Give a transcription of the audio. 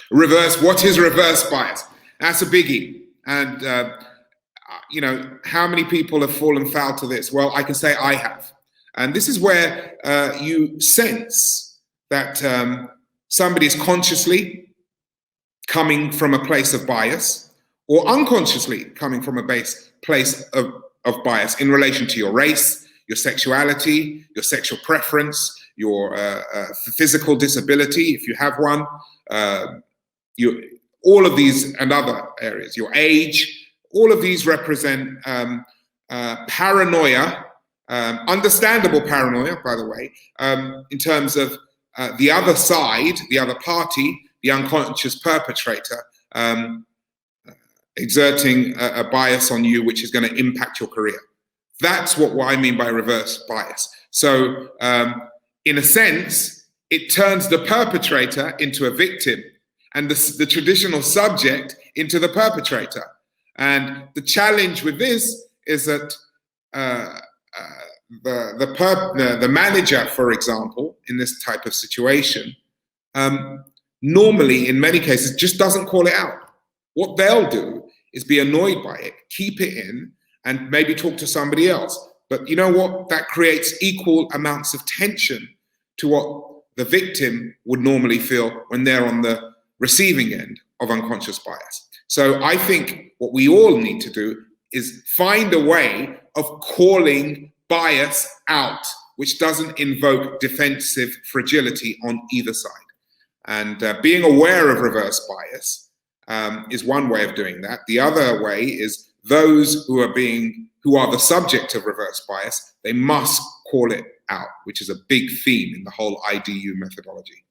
What is reverse bias? That's a biggie. And, how many people have fallen foul to this? Well, I can say I have. And this is where you sense that somebody is consciously coming from a place of bias, or unconsciously coming from a place of bias in relation to your race, your sexuality, your sexual preference, your physical disability, if you have one, all of these and other areas, your age, all of these represent paranoia, understandable paranoia, by the way, in terms of the other side, the other party, the unconscious perpetrator, exerting a bias on you, which is going to impact your career. That's what I mean by reverse bias. So in a sense, it turns the perpetrator into a victim and the traditional subject into the perpetrator. And the challenge with this is that the manager, for example, in this type of situation, normally, in many cases, just doesn't call it out. What they'll do is be annoyed by it, keep it in, and maybe talk to somebody else. But you know what? That creates equal amounts of tension to what the victim would normally feel when they're on the receiving end of unconscious bias. So I think what we all need to do is find a way of calling bias out, which doesn't invoke defensive fragility on either side. And being aware of reverse bias is one way of doing that. The other way is those who are the subject of reverse bias, they must call it out, which is a big theme in the whole IDU methodology.